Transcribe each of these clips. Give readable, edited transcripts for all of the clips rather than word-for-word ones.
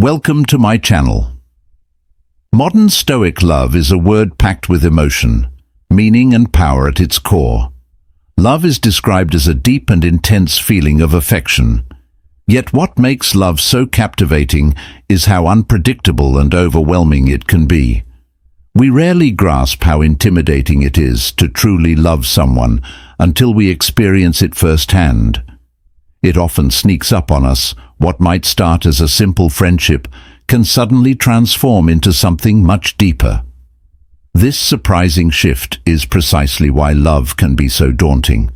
Welcome to my channel. Modern Stoic love is a word packed with emotion, meaning and power at its core. Love is described as a deep and intense feeling of affection. Yet what makes love so captivating is how unpredictable and overwhelming it can be. We rarely grasp how intimidating it is to truly love someone until we experience it firsthand. It often sneaks up on us. What might start as a simple friendship can suddenly transform into something much deeper. This surprising shift is precisely why love can be so daunting,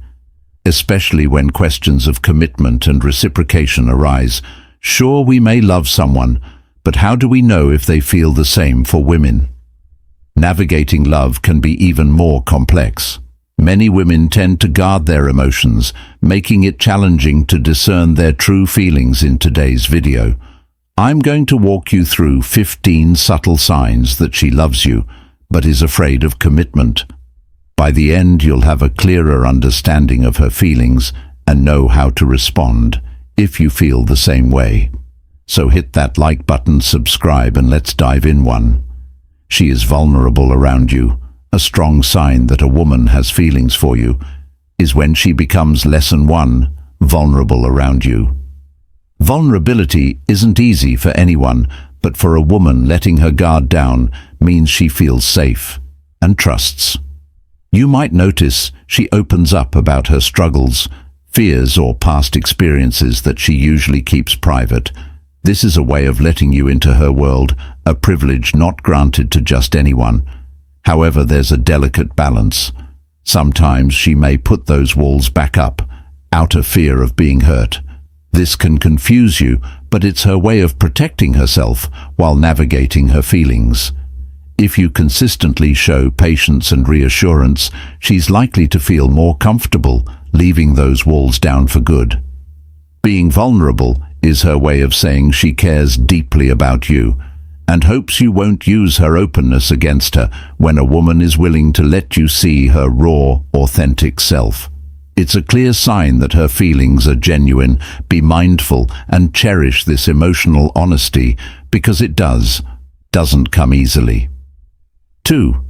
especially when questions of commitment and reciprocation arise. Sure, we may love someone, but how do we know if they feel the same for women? Navigating love can be even more complex. Many women tend to guard their emotions, making it challenging to discern their true feelings. In today's video, I'm going to walk you through 15 subtle signs that she loves you, but is afraid of commitment. By the end, you'll have a clearer understanding of her feelings and know how to respond if you feel the same way. So hit that like button, subscribe, and let's dive in. 1. She is vulnerable around you. A strong sign that a woman has feelings for you is when she becomes Lesson 1, vulnerable around you. Vulnerability isn't easy for anyone, but for a woman, letting her guard down means she feels safe and trusts. You might notice she opens up about her struggles, fears, or past experiences that she usually keeps private. This is a way of letting you into her world, a privilege not granted to just anyone. However, there's a delicate balance. Sometimes she may put those walls back up, out of fear of being hurt. This can confuse you, but it's her way of protecting herself while navigating her feelings. If you consistently show patience and reassurance, she's likely to feel more comfortable leaving those walls down for good. Being vulnerable is her way of saying she cares deeply about you and hopes you won't use her openness against her. When a woman is willing to let you see her raw, authentic self, it's a clear sign that her feelings are genuine. Be mindful and cherish this emotional honesty, because it doesn't come easily. 2.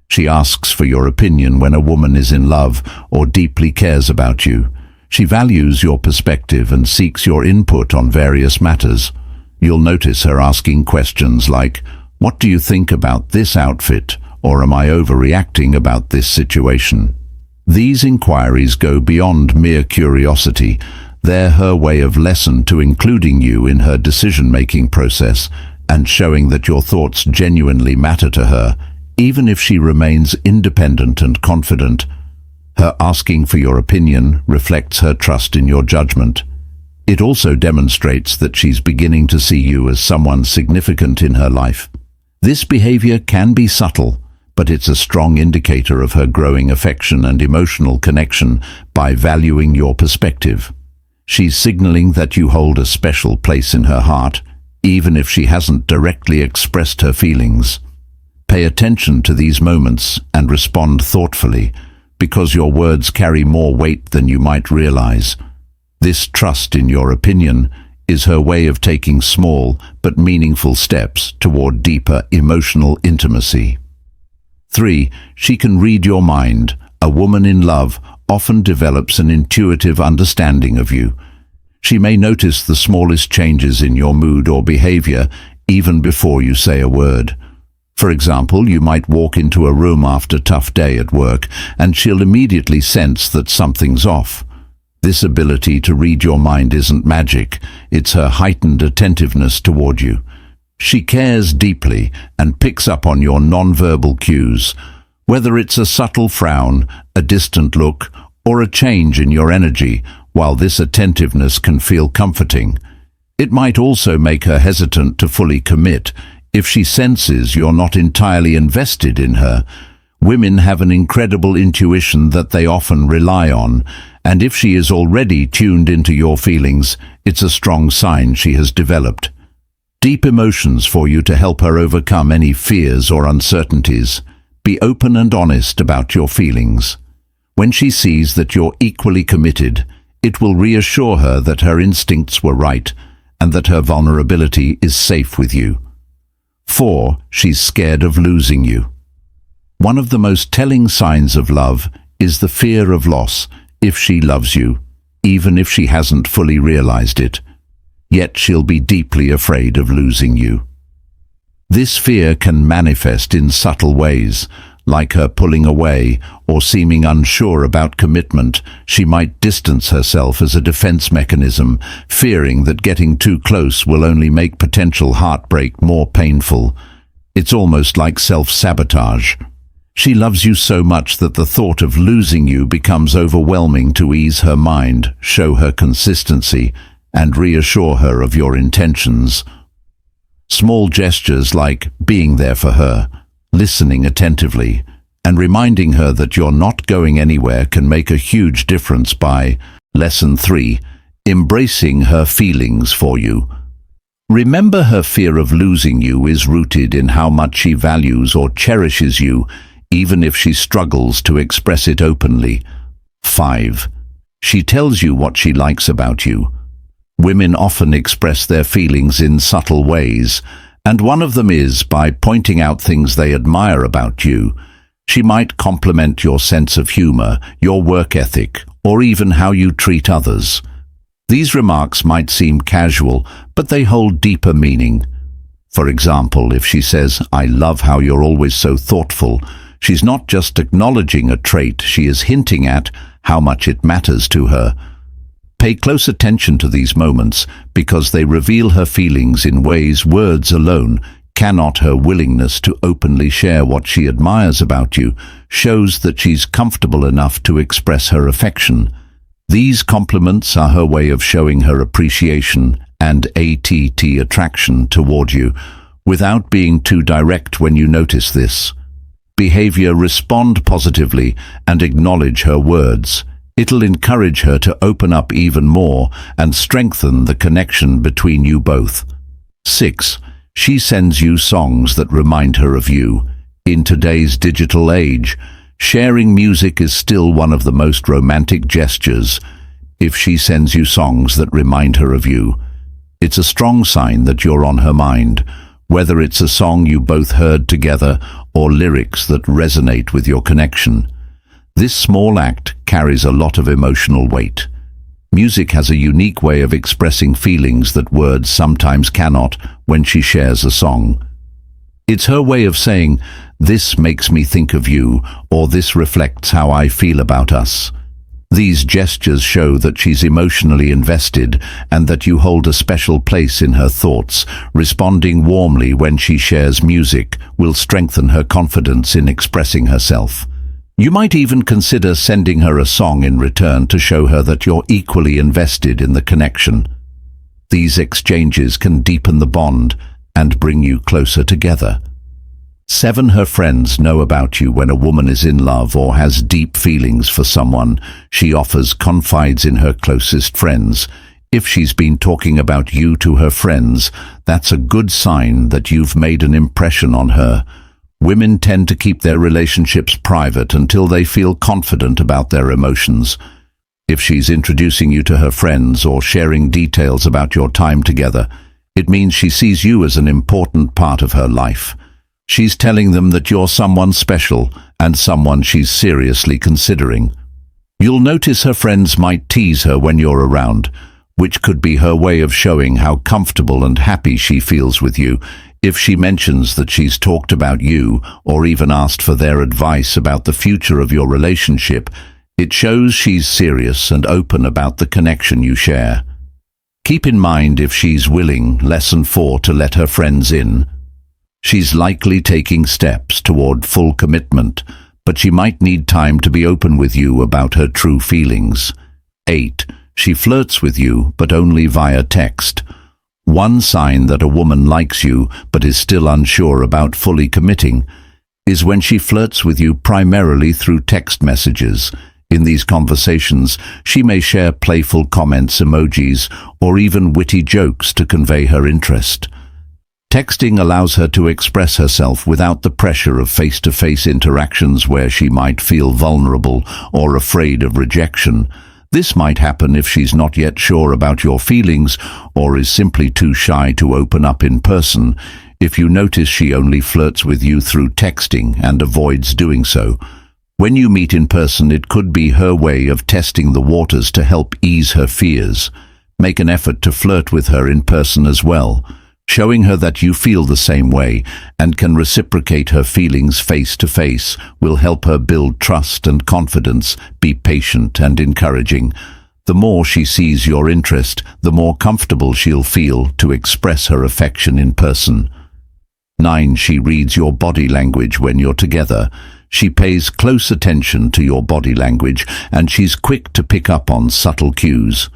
She asks for your opinion. When a woman is in love or deeply cares about you, she values your perspective and seeks your input on various matters. You'll notice her asking questions like, "What do you think about this outfit?" or "Am I overreacting about this situation?" These inquiries go beyond mere curiosity. They're her way of including you in her decision-making process and showing that your thoughts genuinely matter to her, even if she remains independent and confident. Her asking for your opinion reflects her trust in your judgment. It also demonstrates that she's beginning to see you as someone significant in her life. This behavior can be subtle, but it's a strong indicator of her growing affection and emotional connection. By valuing your perspective, she's signaling that you hold a special place in her heart, even if she hasn't directly expressed her feelings. Pay attention to these moments and respond thoughtfully, because your words carry more weight than you might realize. This trust in your opinion is her way of taking small but meaningful steps toward deeper emotional intimacy. 3. She can read your mind. A woman in love often develops an intuitive understanding of you. She may notice the smallest changes in your mood or behavior even before you say a word. For example, you might walk into a room after a tough day at work, and she'll immediately sense that something's off. This ability to read your mind isn't magic, it's her heightened attentiveness toward you. She cares deeply and picks up on your nonverbal cues, whether it's a subtle frown, a distant look, or a change in your energy. While this attentiveness can feel comforting, it might also make her hesitant to fully commit if she senses you're not entirely invested in her. Women have an incredible intuition that they often rely on, and if she is already tuned into your feelings, it's a strong sign she has developed deep emotions for you to help her overcome any fears or uncertainties. Be open and honest about your feelings. When she sees that you're equally committed, it will reassure her that her instincts were right and that her vulnerability is safe with you. 4. She's scared of losing you. One of the most telling signs of love is the fear of loss if she loves you, even if she hasn't fully realized it. Yet she'll be deeply afraid of losing you. This fear can manifest in subtle ways, like her pulling away or seeming unsure about commitment. She might distance herself as a defense mechanism, fearing that getting too close will only make potential heartbreak more painful. It's almost like self-sabotage. She loves you so much that the thought of losing you becomes overwhelming. To ease her mind, show her consistency, and reassure her of your intentions. Small gestures like being there for her, listening attentively, and reminding her that you're not going anywhere can make a huge difference. By Lesson 3, embracing her feelings for you. Remember, her fear of losing you is rooted in how much she values or cherishes you, even if she struggles to express it openly. 5. She tells you what she likes about you. Women often express their feelings in subtle ways, and one of them is by pointing out things they admire about you. She might compliment your sense of humor, your work ethic, or even how you treat others. These remarks might seem casual, but they hold deeper meaning. For example, if she says, "I love how you're always so thoughtful," she's not just acknowledging a trait, she is hinting at how much it matters to her. Pay close attention to these moments because they reveal her feelings in ways words alone cannot. Her willingness to openly share what she admires about you shows that she's comfortable enough to express her affection. These compliments are her way of showing her appreciation and attraction toward you, without being too direct. When you notice this behavior, respond positively and acknowledge her words. It'll encourage her to open up even more and strengthen the connection between you both. 6. She sends you songs that remind her of you. In today's digital age, sharing music is still one of the most romantic gestures. If she sends you songs that remind her of you, it's a strong sign that you're on her mind, whether it's a song you both heard together or lyrics that resonate with your connection. This small act carries a lot of emotional weight. Music has a unique way of expressing feelings that words sometimes cannot. When she shares a song, it's her way of saying, "This makes me think of you," or "This reflects how I feel about us." These gestures show that she's emotionally invested and that you hold a special place in her thoughts. Responding warmly when she shares music will strengthen her confidence in expressing herself. You might even consider sending her a song in return to show her that you're equally invested in the connection. These exchanges can deepen the bond and bring you closer together. 7. Her friends know about you. When a woman is in love or has deep feelings for someone, she confides in her closest friends. If she's been talking about you to her friends, that's a good sign that you've made an impression on her. Women tend to keep their relationships private until they feel confident about their emotions. If she's introducing you to her friends or sharing details about your time together, it means she sees you as an important part of her life. She's telling them that you're someone special and someone she's seriously considering. You'll notice her friends might tease her when you're around, which could be her way of showing how comfortable and happy she feels with you. If she mentions that she's talked about you or even asked for their advice about the future of your relationship, it shows she's serious and open about the connection you share. Keep in mind if she's willing, Lesson 4, to let her friends in. She's likely taking steps toward full commitment, but she might need time to be open with you about her true feelings. 8. She flirts with you, but only via text. One sign that a woman likes you but is still unsure about fully committing is when she flirts with you primarily through text messages. In these conversations, she may share playful comments, emojis, or even witty jokes to convey her interest. Texting allows her to express herself without the pressure of face-to-face interactions where she might feel vulnerable or afraid of rejection. This might happen if she's not yet sure about your feelings or is simply too shy to open up in person. If you notice she only flirts with you through texting and avoids doing so, when you meet in person, it could be her way of testing the waters to help ease her fears. Make an effort to flirt with her in person as well, showing her that you feel the same way and can reciprocate her feelings face to face will help her build trust and confidence. Be patient and encouraging. The more she sees your interest, the more comfortable she'll feel to express her affection in person. 9. She reads your body language when you're together. She pays close attention to your body language, and she's quick to pick up on subtle cues.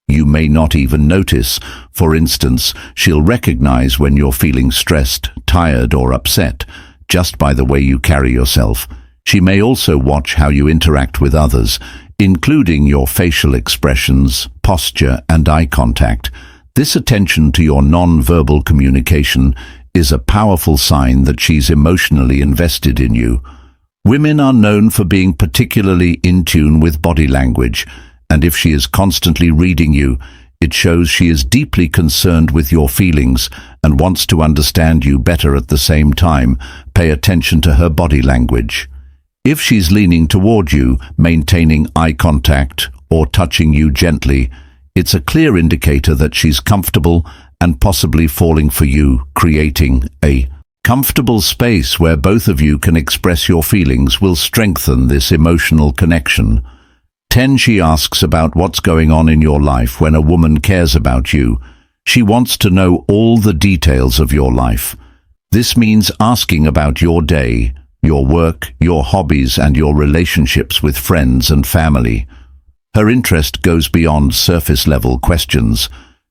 You may not even notice. For instance, she'll recognize when you're feeling stressed, tired, or upset, just by the way you carry yourself. She may also watch how you interact with others, including your facial expressions, posture, and eye contact. This attention to your non-verbal communication is a powerful sign that she's emotionally invested in you. Women are known for being particularly in tune with body language, and if she is constantly reading you, it shows she is deeply concerned with your feelings and wants to understand you better. At the same time, pay attention to her body language. If she's leaning toward you, maintaining eye contact, or touching you gently, it's a clear indicator that she's comfortable and possibly falling for you. Creating a comfortable space where both of you can express your feelings will strengthen this emotional connection. 10. She asks about what's going on in your life. When a woman cares about you, she wants to know all the details of your life. This means asking about your day, your work, your hobbies, and your relationships with friends and family. Her interest goes beyond surface-level questions.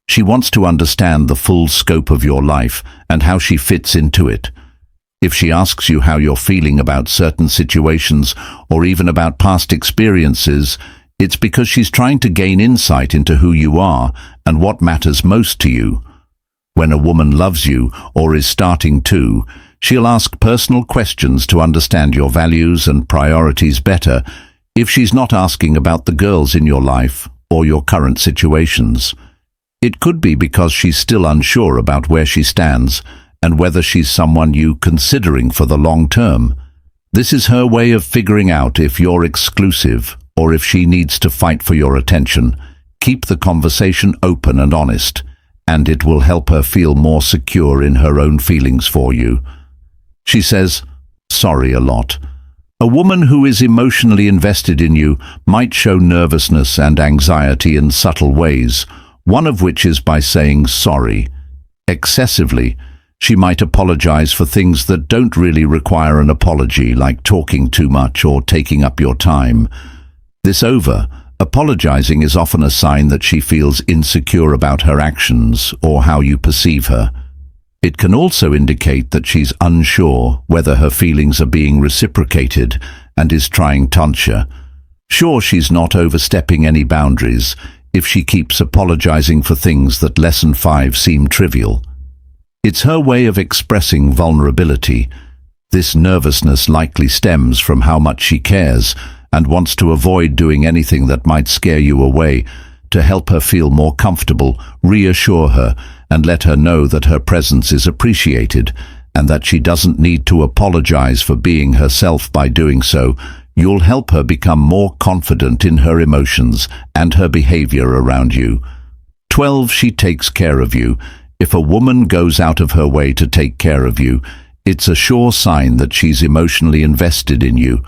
She wants to understand the full scope of your life and how she fits into it. If she asks you how you're feeling about certain situations or even about past experiences, it's because she's trying to gain insight into who you are and what matters most to you. When a woman loves you or is starting to, she'll ask personal questions to understand your values and priorities better. If she's not asking about the girls in your life or your current situations, it could be because she's still unsure about where she stands and whether she's someone you're considering for the long term. This is her way of figuring out if you're exclusive or if she needs to fight for your attention. Keep the conversation open and honest, and it will help her feel more secure in her own feelings for you. She says sorry a lot. A woman who is emotionally invested in you might show nervousness and anxiety in subtle ways, one of which is by saying sorry. Excessively, she might apologize for things that don't really require an apology, like talking too much or taking up your time. This apologizing is often a sign that she feels insecure about her actions or how you perceive her. It can also indicate that she's unsure whether her feelings are being reciprocated and is trying to. Sure, she's not overstepping any boundaries if she keeps apologizing for things that Lesson 5 seem trivial. It's her way of expressing vulnerability. This nervousness likely stems from how much she cares and wants to avoid doing anything that might scare you away. To help her feel more comfortable, reassure her and let her know that her presence is appreciated and that she doesn't need to apologize for being herself. By doing so, you'll help her become more confident in her emotions and her behavior around you. 12. She takes care of you. If a woman goes out of her way to take care of you, it's a sure sign that she's emotionally invested in you.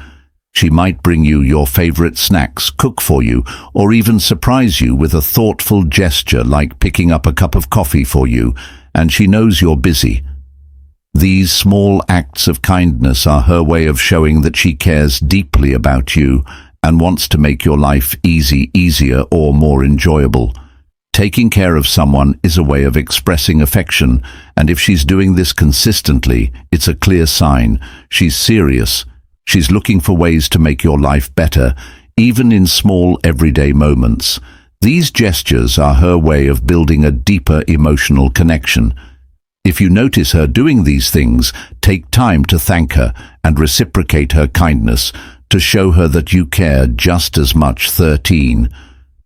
She might bring you your favorite snacks, cook for you, or even surprise you with a thoughtful gesture like picking up a cup of coffee for you, and she knows you're busy. These small acts of kindness are her way of showing that she cares deeply about you and wants to make your life easier or more enjoyable. Taking care of someone is a way of expressing affection, and if she's doing this consistently, it's a clear sign she's serious. She's looking for ways to make your life better, even in small everyday moments. These gestures are her way of building a deeper emotional connection. If you notice her doing these things, take time to thank her and reciprocate her kindness to show her that you care just as much. 13.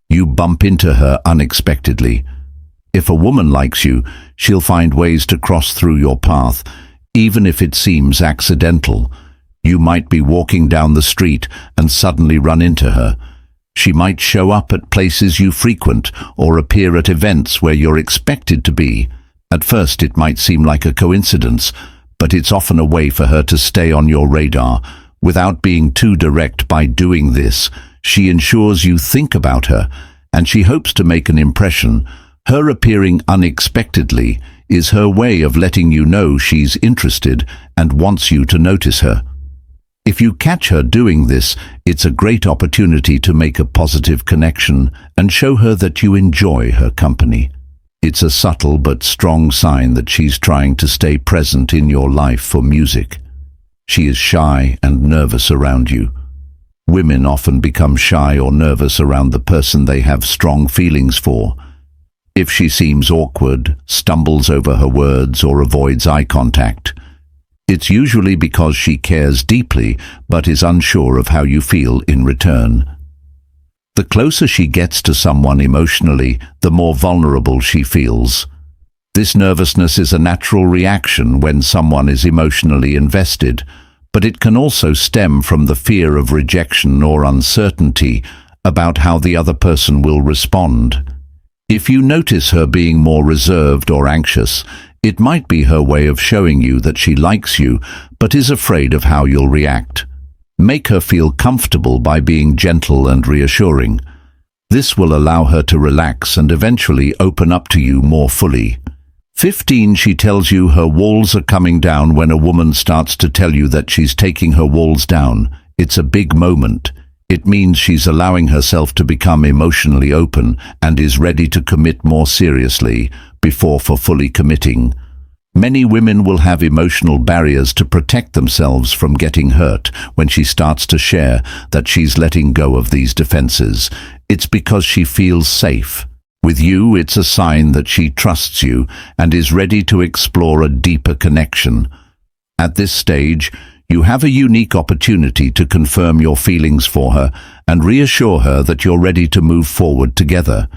You bump into her unexpectedly. If a woman likes you, she'll find ways to cross through your path, even if it seems accidental. You might be walking down the street and suddenly run into her. She might show up at places you frequent or appear at events where you're expected to be. At first it might seem like a coincidence, but it's often a way for her to stay on your radar. Without being too direct by doing this, she ensures you think about her, and she hopes to make an impression. Her appearing unexpectedly is her way of letting you know she's interested and wants you to notice her. If you catch her doing this, it's a great opportunity to make a positive connection and show her that you enjoy her company. It's a subtle but strong sign that she's trying to stay present in your life for music. She is shy and nervous around you. Women often become shy or nervous around the person they have strong feelings for. If she seems awkward, stumbles over her words, or avoids eye contact, it's usually because she cares deeply but is unsure of how you feel in return. The closer she gets to someone emotionally, the more vulnerable she feels. This nervousness is a natural reaction when someone is emotionally invested, but it can also stem from the fear of rejection or uncertainty about how the other person will respond. If you notice her being more reserved or anxious, it might be her way of showing you that she likes you but is afraid of how you'll react. Make her feel comfortable by being gentle and reassuring. This will allow her to relax and eventually open up to you more fully. 15. She tells you her walls are coming down. When a woman starts to tell you that she's taking her walls down, it's a big moment. It means she's allowing herself to become emotionally open and is ready to commit more seriously before fully committing. Many women will have emotional barriers to protect themselves from getting hurt. When she starts to share that she's letting go of these defenses, it's because she feels safe. With you, it's a sign that she trusts you and is ready to explore a deeper connection. At this stage, you have a unique opportunity to confirm your feelings for her and reassure her that you're ready to move forward together.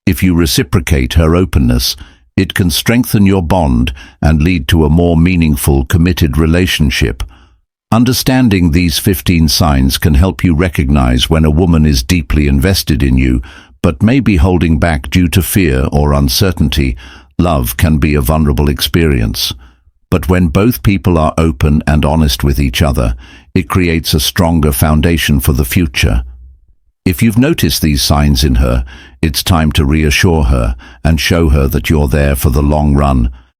If you reciprocate her openness, it can strengthen your bond and lead to a more meaningful, committed relationship. Understanding these 15 signs can help you recognize when a woman is deeply invested in you, but may be holding back due to fear or uncertainty. Love can be a vulnerable experience, but when both people are open and honest with each other, it creates a stronger foundation for the future. If you've noticed these signs in her, it's time to reassure her and show her that you're there for the long run,